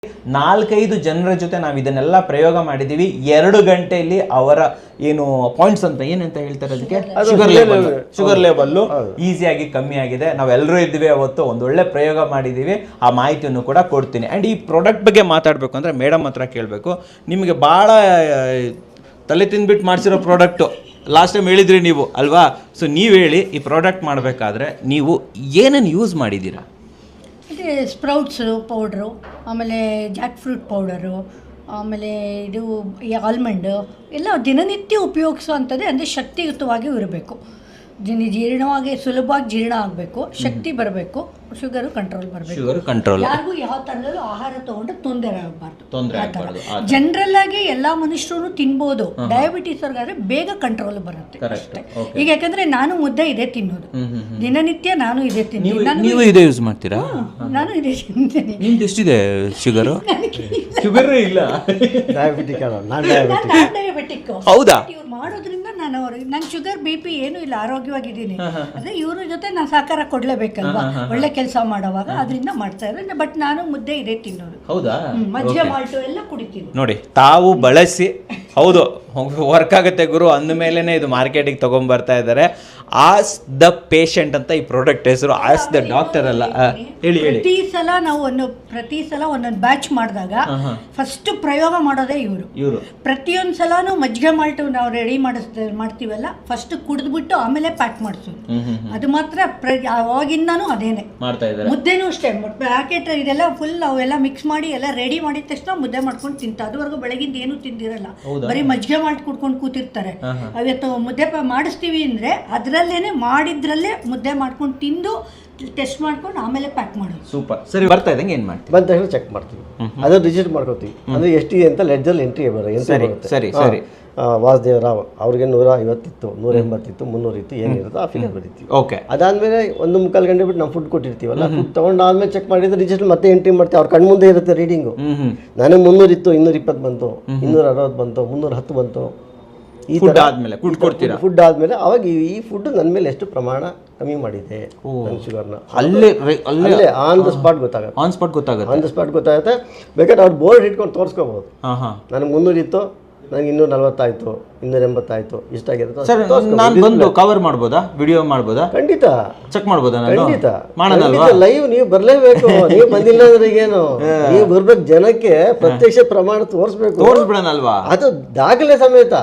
4-5 ಜನರ ಜೊತೆ ನಾವು ಇದನ್ನೆಲ್ಲ ಪ್ರಯೋಗ ಮಾಡಿದ್ದೀವಿ. 2 ಗಂಟೆಯಲ್ಲಿ ಅವರ ಏನು ಪಾಯಿಂಟ್ಸ್ ಅಂತ ಏನಂತ ಹೇಳ್ತಾರೆ ಅದಕ್ಕೆ, ಶುಗರ್ ಲೆವೆಲ್ಲು ಈಸಿಯಾಗಿ ಕಮ್ಮಿ ಆಗಿದೆ. ನಾವೆಲ್ಲರೂ ಇದ್ವಿ ಅವತ್ತು, ಒಂದೊಳ್ಳೆ ಪ್ರಯೋಗ ಮಾಡಿದ್ದೀವಿ. ಆ ಮಾಹಿತಿಯನ್ನು ಕೂಡ ಕೊಡ್ತೀನಿ. ಆ್ಯಂಡ್ ಈ ಪ್ರಾಡಕ್ಟ್ ಬಗ್ಗೆ ಮಾತಾಡಬೇಕು ಅಂದರೆ ಮೇಡಮ್ ಹತ್ರ ಕೇಳಬೇಕು. ನಿಮಗೆ ಭಾಳ ತಲೆ ತಿಂದ್ಬಿಟ್ಟು ಮಾಡಿಸಿರೋ ಪ್ರಾಡಕ್ಟು ಲಾಸ್ಟ್ ಟೈಮ್ ಹೇಳಿದ್ರಿ ನೀವು ಅಲ್ವಾ? ಸೊ ನೀವು ಹೇಳಿ, ಈ ಪ್ರಾಡಕ್ಟ್ ಮಾಡಬೇಕಾದ್ರೆ ನೀವು ಏನೇನು ಯೂಸ್ ಮಾಡಿದ್ದೀರಾ? ಇದೆ ಸ್ಪ್ರೌಟ್ಸು ಪೌಡ್ರು, ಆಮೇಲೆ ಜಾಕ್ ಫ್ರೂಟ್ ಪೌಡರು, ಆಮೇಲೆ ಇದು ಈ ಆಲ್ಮಂಡು ಎಲ್ಲ ದಿನನಿತ್ಯ ಉಪಯೋಗಿಸೋ ಅಂಥದ್ದೇ. ಅಂದರೆ ಶಕ್ತಿಯುತವಾಗಿ ಇರಬೇಕು, ಜೀರ್ಣವಾಗಿ ಸುಲಭವಾಗಿ ಜೀರ್ಣ ಆಗಬೇಕು, ಶಕ್ತಿ ಬರಬೇಕು, ಶುಗರು ಕಂಟ್ರೋಲ್ ಬರಬೇಕು. ಯಾರಿಗೂ ಯಾವ ಥರದಲ್ಲೂ ಆಹಾರ ತೊಗೊಂಡು ತೊಂದರೆ ಆಗಬಾರ್ದು. ಜನರಲ್ ಆಗಿ ಎಲ್ಲ ಮನುಷ್ಯರು ತಿನ್ಬೋದು. ಡಯಾಬಿಟೀಸ್ ಅವ್ರಿಗಾದ್ರೆ ಬೇಗ ಕಂಟ್ರೋಲ್ ಬರುತ್ತೆ ಅಷ್ಟೇ. ಈಗ ಯಾಕಂದ್ರೆ ನಾನು ಮುದ್ದೆ ಇದೆ ತಿನ್ನೋದು, ದಿನನಿತ್ಯ ನಾನು ಇದೆ ತಿಂತೀನಿ. ನೀವು ಇದೇ ಯೂಸ್ ಮಾಡ್ತೀರಾ? ನಾನು ಇದೆ ತಿಂತೀನಿ. ನಿಮ್ದು ಎಷ್ಟಿದೆ ಶುಗರು? ಶುಗರ್ ಇಲ್ಲ, ಡಯಾಬಿಟಿಕ್. ಹೌದಾ? ಇವ್ರು ಮಾಡೋದ್ರಿಂದ ನಂಗೆ ಶುಗರ್ BP ಏನೂ ಇಲ್ಲ, ಆರೋಗ್ಯವಾಗಿದ್ದೀನಿ. ಅದೇ ಇವ್ರ ಜೊತೆ ನಾನು ಸಹಕಾರ ಕೊಡ್ಲೇಬೇಕಲ್ವಾ, ಒಳ್ಳೆ ಕೆಲಸ ಮಾಡೋವಾಗ. ಅದರಿಂದ ಮಾಡ್ತಾ ಇದ್ದಾರೆ. ಬಟ್ ನಾನು ಮುದ್ದೆ ಇದೆ ತಿನ್ನೋದು. ಹೌದಾ? ಮಜ್ಜಿಗೆ ಮಾಲ್ಟು ಎಲ್ಲ ಕುಡಿತೀನಿ ನೋಡಿ, ತಾವು ಬಳಸಿ ಹೌದು ವರ್ಕ್ ಆಗುತ್ತೆ ಗುರು ಅಂದಮೇಲೆ ಇದು ಮಾರ್ಕೆಟಿಗೆ ತೊಗೊಂಬರ್ತಾ ಇದ್ದಾರೆ. ಆಸ್ ದ ಪೇಷಂಟ್ ಅಂತ ಈ ಪ್ರಾಡಕ್ಟ್ ಹೆಸರು, ಆಸ್ ದ ಡಾಕ್ಟರ್ ಅಲ್ಲ. ಹೇಳಿ. ಪ್ರತಿ ಸಲ ಒಂದೊಂದು ಬ್ಯಾಚ್ ಮಾಡಿದಾಗ ಫಸ್ಟ್ ಪ್ರಯೋಗ ಮಾಡೋದೇ ಇವರು. ಪ್ರತಿಯೊಂದು ಸಲಾನು ಮಜ್ಜಿಗೆ ಮಾಲ್ಟು ನಾವು ರೆಡಿ ಮಾಡ್ತೀವಲ್ಲ, ಫಸ್ಟ್ ಕುಡಿದ್ಬಿಟ್ಟು ಆಮೇಲೆ ಪ್ಯಾಕ್ ಮಾಡಿಸೋದು. ಅದು ಮಾತ್ರ ಅವಾಗಿಂದಾನು ಅದೇನೆ ಮಾಡ್ತಾ ಇದ್ದಾರೆ. ಮುದ್ದೆನೂ ಅಷ್ಟೇ, ಪ್ಯಾಕೆಟ್ ಇದೆಲ್ಲ ಫುಲ್ ಅವೆಲ್ಲ ಮಿಕ್ಸ್ ಮಾಡಿ ಎಲ್ಲ ರೆಡಿ ಮಾಡಿದ ತಕ್ಷಣ ಮುದ್ದೆ ಮಾಡ್ಕೊಂಡು ತಿಂತ. ಅದುವರೆಗೂ ಬೆಳಗಿಂದ ಏನು ತಿಂದಿರಲ್ಲ, ಬರೀ ಮಜ್ಜಿಗೆ ಮಾಲ್ಟ್ ಕುಡ್ಕೊಂಡು ಕೂತಿರ್ತಾರೆ. ಅವತ್ತು ಮುದ್ದೆ ಮಾಡಿಸ್ತೀವಿ ಅಂದ್ರೆ ಅದ್ರಲ್ಲೇನೆ ಮಾಡಿದ್ರಲ್ಲೇ ಮುದ್ದೆ ಮಾಡ್ಕೊಂಡು ತಿಂದು ಟೆಸ್ಟ್ ಮಾಡ್ಕೊಂಡು ಆಮೇಲೆ ಪ್ಯಾಕ್ ಮಾಡೋದು. ಸೂಪರ್. ಸರಿ, ಬರ್ತಾ ಇದ್ದಂಗೆ ಏನು ಮಾಡ್ತೀವಿ? ಬಂದ ತಕ್ಷಣ ಚೆಕ್ ಮಾಡ್ತೀವಿ, ಅದು ರಿಜಿಸ್ಟರ್ ಮಾಡ್ಕೋತೀವಿ. ಅಂದ್ರೆ ಎಷ್ಟಿದೆ ಅಂತ ಲೆಡ್ಜಲ್ಲಿ ಎಂಟ್ರಿ ಬರುತ್ತೆ. ಸರಿ. ವಾಸುದೇವರಾವ್ ಅವ್ರಿಗೆ 150 ಇತ್ತು, 180 ಇತ್ತು, 300 ಇತ್ತು, ಏನಿರುತ್ತೋ ಆ ಫಿಲರ್ ಬರೀತೀವಿ. ಓಕೆ. ಅದಾದ್ಮೇಲೆ 1 ಮುಕ್ಕಾಲು ಗಂಟೆ ಬಿಟ್ಟು ನಾವು ಫುಡ್ ಕೊಟ್ಟಿರ್ತೀವಲ್ಲ, ಫುಡ್ ತೊಗೊಂಡಾದ್ಮೇಲೆ ಚೆಕ್ ಮಾಡಿದ್ರೆ ರಿಜಿಸ್ಟರ್ ಮತ್ತೆ ಎಂಟ್ರಿ ಮಾಡ್ತೀವಿ. ಅವ್ರ ಕಣ್ಮುಂದೆ ಇರುತ್ತೆ ರೀಡಿಂಗು. ನನಗೆ 300 ಇತ್ತು, 220 ಬಂತು, 260 ಬಂತು, 310 ಬಂತು. ಈ ಫುಡ್ ಆದ್ಮೇಲೆ ಫುಡ್ ಆದ್ಮೇಲೆ ಅವಾಗ ಈ ಫುಡ್ ನನ್ನ ಮೇಲೆ ಎಷ್ಟು ಪ್ರಮಾಣ ಕಮ್ಮಿ ಮಾಡಿದೆ ನನ್ನ ಶುಗರ್ನ ಅಲ್ಲೇ ಆನ್ ದ ಸ್ಪಾಟ್ ಗೊತ್ತಾಗುತ್ತೆ. ಬೇಕಾದ್ರೆ ಅವ್ರು ಬೋರ್ಡ್ ಇಟ್ಕೊಂಡು ತೋರಿಸ್ಕೋಬಹುದು. ನನಗೆ 300 ಇತ್ತು, ನನಗೆ 240 ಆಯ್ತು, 280 ಆಯ್ತು, ಇಷ್ಟಾಗಿರುತ್ತೆ. ನಾನು ಬಂದು ಕವರ್ ಮಾಡ್ಬೋದಾ, ವಿಡಿಯೋ ಮಾಡ್ಬೋದಾ? ಖಂಡಿತ ಚೆಕ್ ಮಾಡ್ಬೋದಾ? ಖಂಡಿತ ಲೈವ್ ನೀವು ಬರ್ಲೇಬೇಕು. ನೀವು ಬಂದಿಲ್ಲ ಅಂದ್ರೆ ಏನು, ನೀವು ಬರ್ಬೇಕು, ಜನಕ್ಕೆ ಪ್ರತ್ಯಕ್ಷ ಪ್ರಮಾಣ ತೋರಿಸ್ಬೇಕು. ತೋರಿಸ್ಬಿಡೋಣ ಅಲ್ವಾ? ಅದು ದಾಖಲೆ ಸಮೇತ.